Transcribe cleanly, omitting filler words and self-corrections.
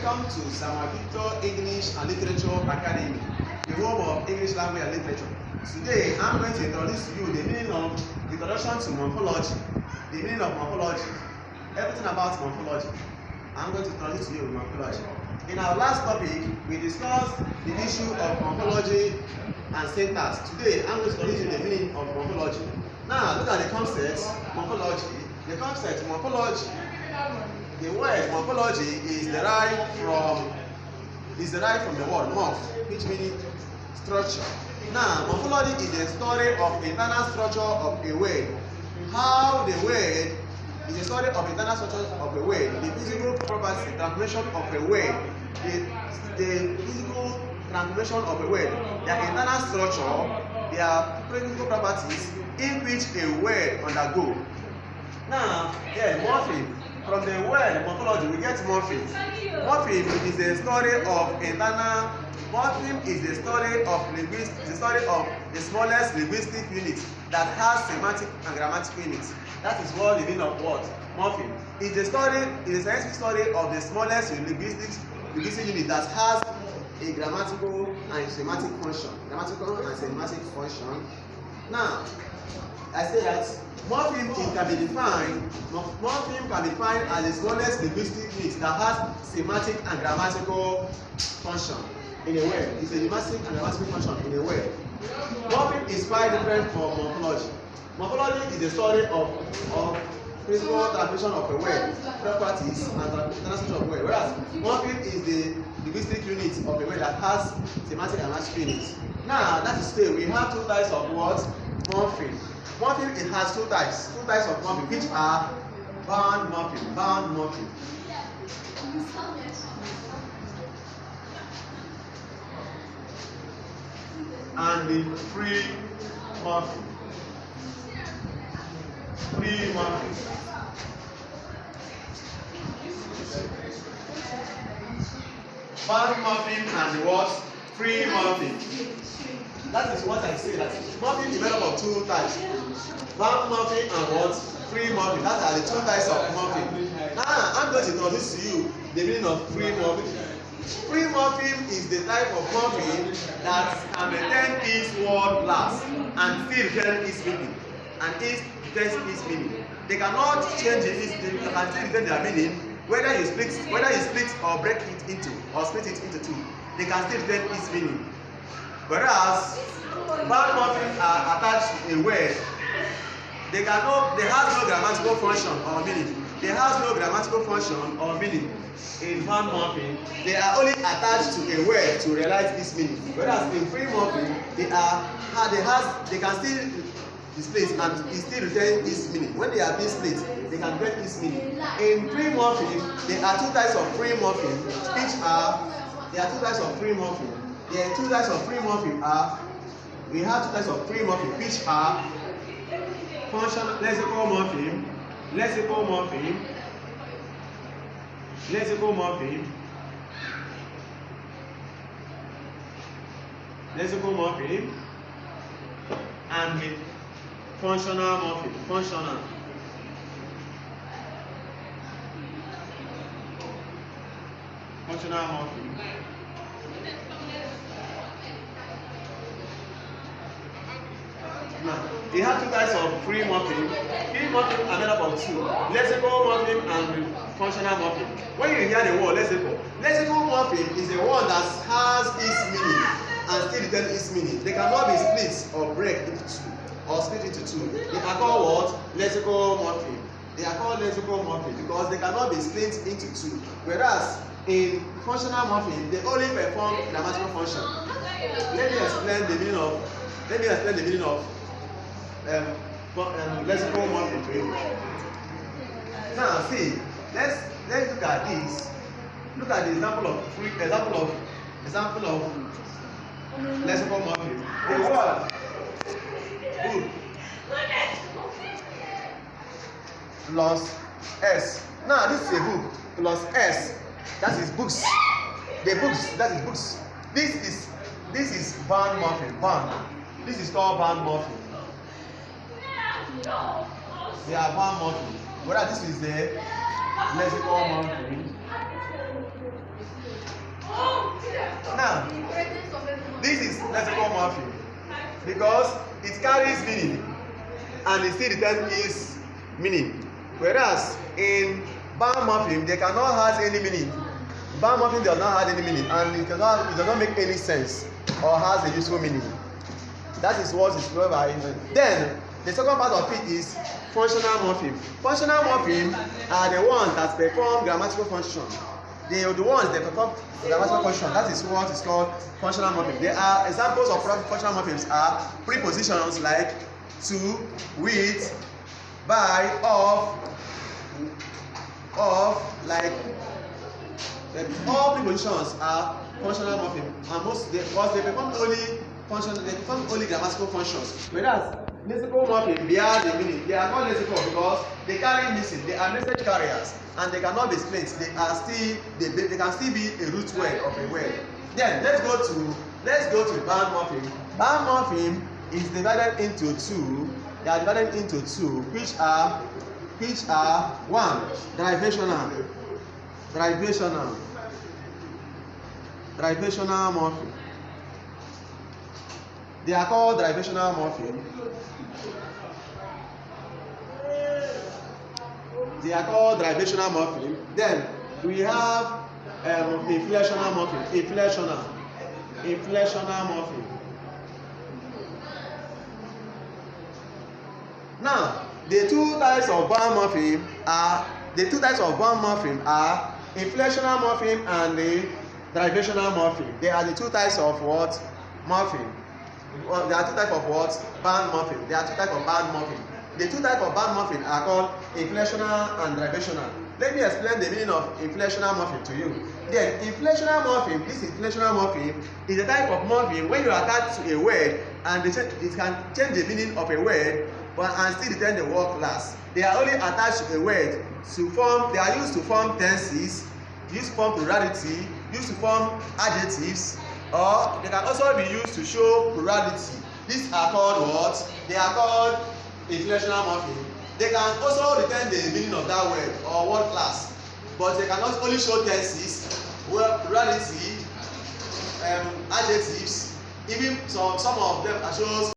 welcome to Samuel Victor English and Literature Academy, the home of English language and literature. Today, I'm going to introduce to you the meaning of introduction to morphology, the meaning of morphology, everything about morphology. I'm going to introduce to you morphology. In our last topic, we discussed the issue of morphology and syntax. Today, I'm going to introduce you the meaning of morphology. Now, look at the concept morphology. The concept morphology. The word morphology is derived from the word morph, which means structure. Now, morphology is the study of internal structure of a word. How the word is a study of internal structure of a word, the physical properties, the transformation of a word, the physical transformation of a word, their internal structure, their physical properties in which a word undergo. Now, morpheme. From the word morphology, we get morpheme. Morpheme is the study of internal. Morpheme is the study of the smallest linguistic unit that has semantic and grammatical units. That is what the meaning of what morpheme is. The scientific study of the smallest linguistic unit that has a grammatical and semantic function. Now, I say that morpheme can be defined as the smallest linguistic unit that has semantic and grammatical function in a word. It's a semantic and grammatical function in a word. Morpheme is quite different from morphology. Morphology is the study of physical transformation of a word, properties, and transformation of a word, whereas morpheme is the linguistic unit of a word that has semantic and grammatical units. Now, that is to say, we have two types of words, morpheme. Morpheme, it has two types of morpheme, which are bound morpheme, and the free morpheme. Bound morpheme and the what? Free morpheme. That is what I say, that morpheme is made up of two types. Bound morpheme and what? Free morpheme. That are the two types of morpheme. Now, I'm going to introduce to you the meaning of free morpheme. Free morpheme is the type of morpheme that can retain its word last and still retain its meaning. They cannot change it, they can still retain their meaning, whether you split or break it into, or split it into two. They can still retain its meaning. Whereas bound morphemes are attached to a word, they have no grammatical function or meaning. They have no grammatical function or meaning in bound morpheme. They are only attached to a word to realize this meaning. Whereas in free morpheme, they can still display and it still retain its meaning. When they are being split, they can break its meaning. In free morpheme, there are two types of free morpheme, which are we have two types of free morpheme, which are functional lexical morpheme, and the functional morpheme, Now, we have two types of free morpheme. Free morpheme are made up of two: lexical morpheme and functional morpheme. When you hear the word lexical morpheme is the one that has its meaning and still retain its meaning. They cannot be split or break into two or split into two. They are called what? Lexical morpheme. They are called lexical morpheme because they cannot be split into two. Whereas in functional morpheme, they only perform grammatical function. Let me explain the meaning of lexical morpheme to you. Now, see, let's look at this. Look at the example of lexical morpheme. The word book plus s. Now, this is a book plus s. That is books. That is books. This is bound morpheme. This is called bound morpheme. They are bound morpheme. Whether this is the lexical morpheme. Now, this is lexical morpheme because it carries meaning and it still retains its meaning. Whereas in bound morpheme, they cannot have any meaning. Bound morpheme does not have any meaning and it does not make any sense or has a useful meaning. That is what is called by. Then the second part of it is functional morpheme. Functional morpheme are the ones that perform grammatical function. They are the ones that perform grammatical function. That is what is called functional morpheme. There are examples of functional morphemes are prepositions like to, with, by, of, like. All prepositions are functional morpheme, and most because they perform only grammatical functions. Whereas lexical morpheme, they are the meaning. They are called lexical because they carry meaning. They are message carriers, and they cannot be explained. They can still be a root word of a word. Then let's go to bound morpheme. Bound morpheme is divided into two. They are divided into two, which are one, derivational morpheme. They are called derivational morpheme. Then we have inflectional morpheme. Inflectional morpheme. Now, the two types of bound morpheme are inflectional morpheme and the derivational morpheme. They are the two types of what? Morpheme. Well, there are two types of what? Bound morpheme. There are two types of bound morpheme. The two types of bound morpheme are called inflectional and derivational. Let me explain the meaning of inflectional morpheme to you. Then, inflectional morpheme, this inflectional morpheme is a type of morpheme when you attach to a word and it can change the meaning of a word and still retain the word class. They are only attached to a word to form. They are used to form tenses, used to form plurality, used to form adjectives, or they can also be used to show plurality. These are called what? They are called inflectional morpheme. They can also retain the meaning of that word or word class, but they cannot only show tenses, plurality, adjectives. Even some of them are shows